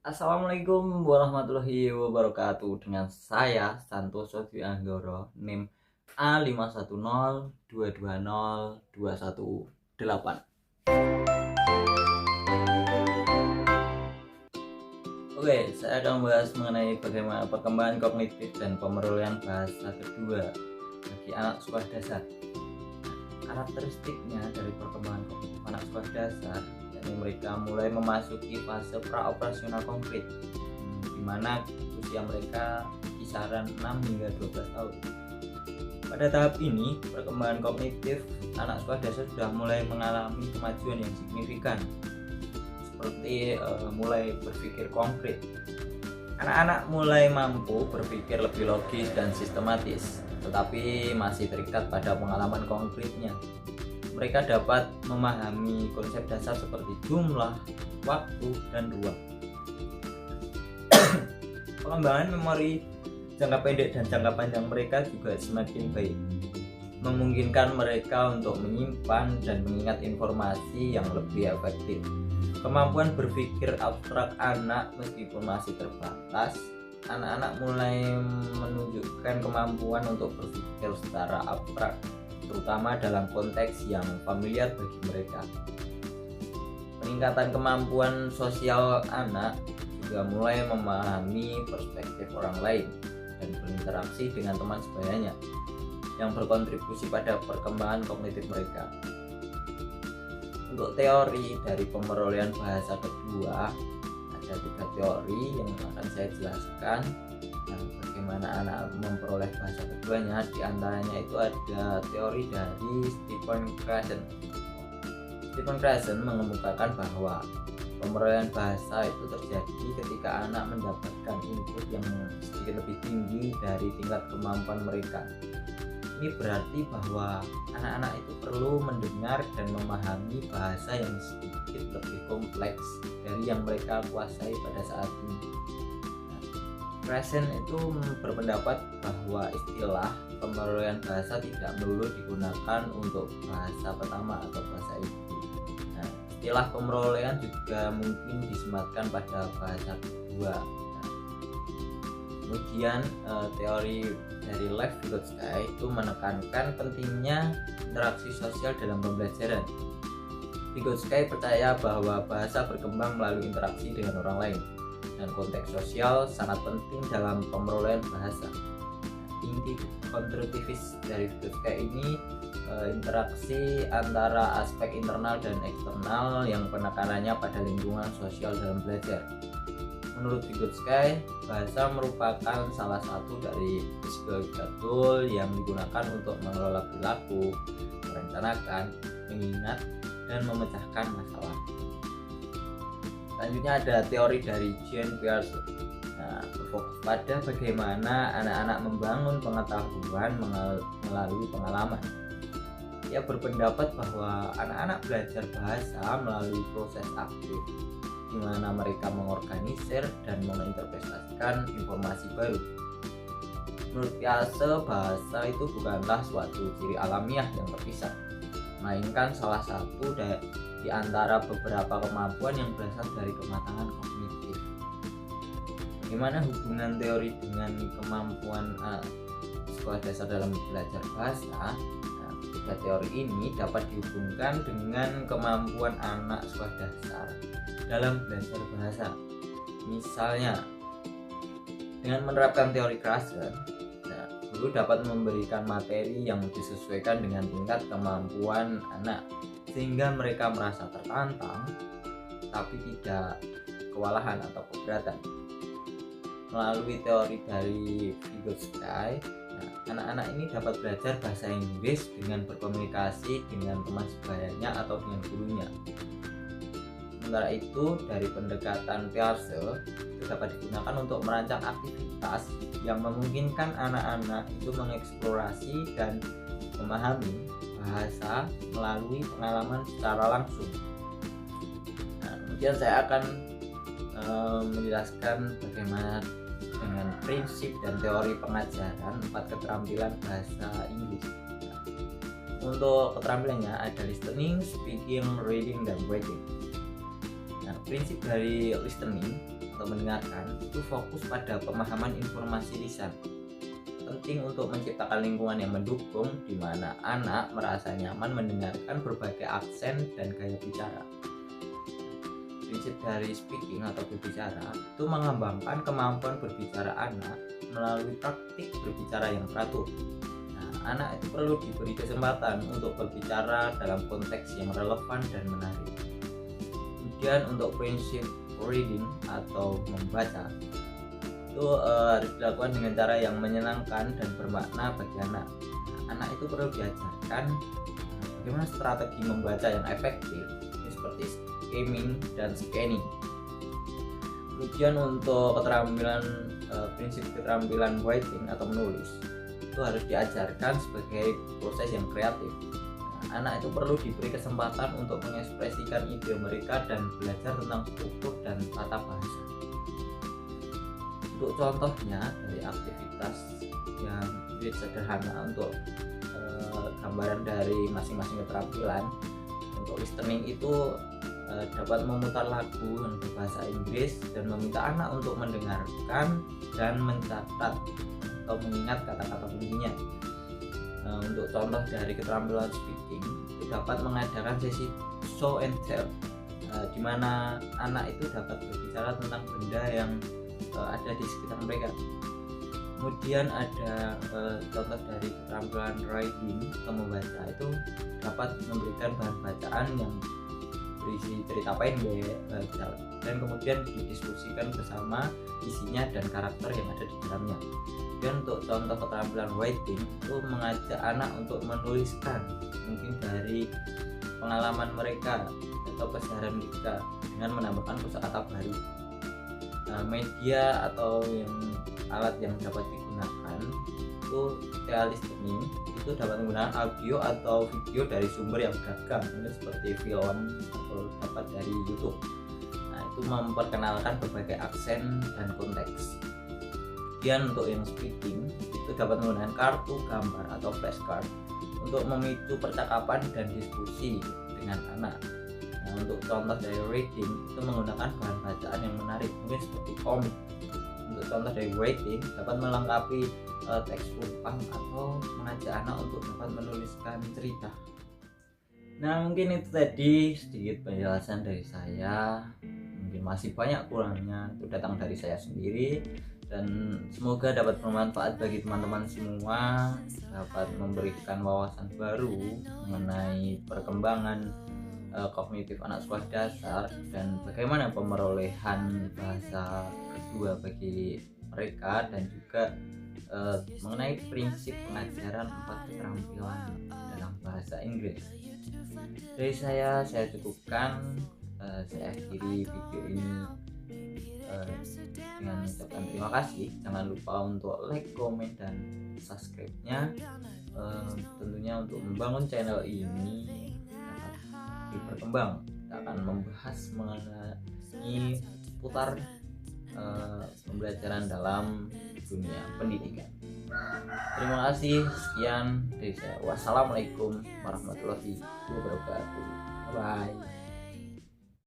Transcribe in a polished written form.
Assalamualaikum warahmatullahi wabarakatuh. Dengan saya Santoso Dwi Anggoro, NIM A5102202118. Oke, saya akan membahas mengenai bagaimana perkembangan kognitif dan pemerolehan bahasa kedua bagi anak sekolah dasar. Karakteristiknya dari perkembangan kognitif anak sekolah dasar, yakni mereka mulai memasuki fase praoperasional konkret, di mana usia mereka kisaran 6 hingga 12 tahun. Pada tahap ini, perkembangan kognitif anak sekolah dasar sudah mulai mengalami kemajuan yang signifikan, seperti mulai berpikir konkret. Anak-anak mulai mampu berpikir lebih logis dan sistematis, tetapi masih terikat pada pengalaman konkretnya. Mereka dapat memahami konsep dasar seperti jumlah, waktu, dan ruang. Pengembangan memori jangka pendek dan jangka panjang mereka juga semakin baik, memungkinkan mereka untuk menyimpan dan mengingat informasi yang lebih efektif. Kemampuan berpikir abstrak anak meskipun masih terbatas, anak-anak mulai menunjukkan kemampuan untuk berpikir secara abstrak, terutama dalam konteks yang familiar bagi mereka. Peningkatan kemampuan sosial anak juga mulai memahami perspektif orang lain dan berinteraksi dengan teman sebayanya, yang berkontribusi pada perkembangan kognitif mereka. Untuk teori dari pemerolehan bahasa kedua, ada 3 teori yang akan saya jelaskan. Bagaimana anak memperoleh bahasa keduanya. Di antaranya itu ada teori dari Stephen Krashen. Stephen Krashen mengemukakan bahwa pemerolehan bahasa itu terjadi ketika anak mendapatkan input yang sedikit lebih tinggi dari tingkat kemampuan mereka. Ini berarti bahwa anak-anak itu perlu mendengar dan memahami bahasa yang sedikit lebih kompleks dari yang mereka kuasai pada saat ini. Krashen itu berpendapat bahwa istilah pemerolehan bahasa tidak melulu digunakan untuk bahasa pertama atau bahasa ibu. Istilah pemerolehan juga mungkin disematkan pada bahasa kedua. Kemudian teori dari Lev Vygotsky itu menekankan pentingnya interaksi sosial dalam pembelajaran. Vygotsky percaya bahwa bahasa berkembang melalui interaksi dengan orang lain, dan konteks sosial sangat penting dalam pemerolehan bahasa. Inti konstruktivis dari Vygotsky ini interaksi antara aspek internal dan eksternal yang penekanannya pada lingkungan sosial dalam belajar. Menurut Vygotsky, bahasa merupakan salah satu dari psikologi tool yang digunakan untuk mengelola perilaku, merencanakan, mengingat, dan memecahkan masalah. Selanjutnya ada teori dari Jean Piaget. Berfokus pada bagaimana anak-anak membangun pengetahuan melalui pengalaman. Ia berpendapat bahwa anak-anak belajar bahasa melalui proses aktif, di mana mereka mengorganisir dan menginterpretasikan informasi baru. Menurut Piaget, bahasa itu bukanlah suatu ciri alamiah yang terpisah, melainkan salah satu di antara beberapa kemampuan yang berasal dari kematangan kognitif. Bagaimana hubungan teori dengan kemampuan sekolah dasar dalam belajar bahasa? Tiga teori ini dapat dihubungkan dengan kemampuan anak sekolah dasar dalam belajar bahasa. Misalnya, dengan menerapkan teori Krashen, guru dapat memberikan materi yang disesuaikan dengan tingkat kemampuan anak, sehingga mereka merasa tertantang tapi tidak kewalahan atau keberatan. Melalui teori dari Vygotsky, anak-anak ini dapat belajar bahasa Inggris dengan berkomunikasi dengan teman sebayanya atau dengan gurunya. Sementara itu, dari pendekatan Piaget dapat digunakan untuk merancang aktivitas yang memungkinkan anak-anak itu mengeksplorasi dan memahami bahasa melalui pengalaman secara langsung. Kemudian saya akan menjelaskan bagaimana dengan prinsip dan teori pengajaran 4 keterampilan bahasa Inggris. Untuk keterampilannya ada listening, speaking, reading, dan writing. Prinsip dari listening atau mendengarkan itu fokus pada pemahaman informasi lisan. Penting untuk menciptakan lingkungan yang mendukung di mana anak merasa nyaman mendengarkan berbagai aksen dan gaya bicara. Prinsip dari speaking atau berbicara itu mengembangkan kemampuan berbicara anak melalui praktik berbicara yang teratur. Anak itu perlu diberi kesempatan untuk berbicara dalam konteks yang relevan dan menarik. Kemudian untuk prinsip reading atau membaca itu harus dilakukan dengan cara yang menyenangkan dan bermakna bagi anak. Anak itu perlu diajarkan bagaimana strategi membaca yang efektif seperti skimming dan scanning. Kemudian untuk prinsip keterampilan writing atau menulis itu harus diajarkan sebagai proses yang kreatif. Anak itu perlu diberi kesempatan untuk mengekspresikan ide mereka dan belajar tentang struktur dan tata bahasa. Untuk contohnya dari aktivitas yang sederhana untuk gambaran dari masing-masing keterampilan, untuk listening itu dapat memutar lagu yang berbahasa Inggris dan meminta anak untuk mendengarkan dan mencatat atau mengingat kata-kata kuncinya. Untuk contoh dari keterampilan speaking itu dapat mengadakan sesi show and tell, di mana anak itu dapat berbicara tentang benda yang ada di sekitar mereka. Kemudian ada contoh dari keterampilan writing atau membaca itu dapat memberikan bahan bacaan yang berisi cerita pendek dan kemudian didiskusikan bersama isinya dan karakter yang ada di dalamnya. Dan untuk contoh keterampilan writing itu mengajak anak untuk menuliskan mungkin dari pengalaman mereka atau keseharian mereka dengan menambahkan kosakata baru. Media atau alat yang dapat digunakan itu listening itu dapat menggunakan audio atau video dari sumber yang beragam, ini seperti film atau dapat dari YouTube. Itu memperkenalkan berbagai aksen dan konteks. Kemudian untuk yang speaking itu dapat menggunakan kartu gambar atau flashcard untuk memicu percakapan dan diskusi dengan anak. Untuk contoh dari reading itu menggunakan bahan bacaan yang menarik, mungkin seperti komik. Untuk contoh dari writing dapat melengkapi teks ulang atau mengajak anak untuk dapat menuliskan cerita. Nah, mungkin itu tadi sedikit penjelasan dari saya. Mungkin masih banyak kurangnya, itu datang dari saya sendiri, dan semoga dapat bermanfaat bagi teman-teman semua, dapat memberikan wawasan baru mengenai perkembangan kognitif anak sekolah dasar dan bagaimana pemerolehan bahasa kedua bagi mereka, dan juga mengenai prinsip pengajaran 4 keterampilan dalam bahasa Inggris. Dari saya cukupkan. Saya akhiri video ini dengan mengucapkan terima kasih. Jangan lupa untuk like, komen, dan subscribe-nya. Tentunya untuk membangun channel ini dapat berkembang. Kita akan membahas mengenai seputar pembelajaran dalam dunia pendidikan. Terima kasih. Sekian dari saya. Wassalamualaikum warahmatullahi wabarakatuh. Bye.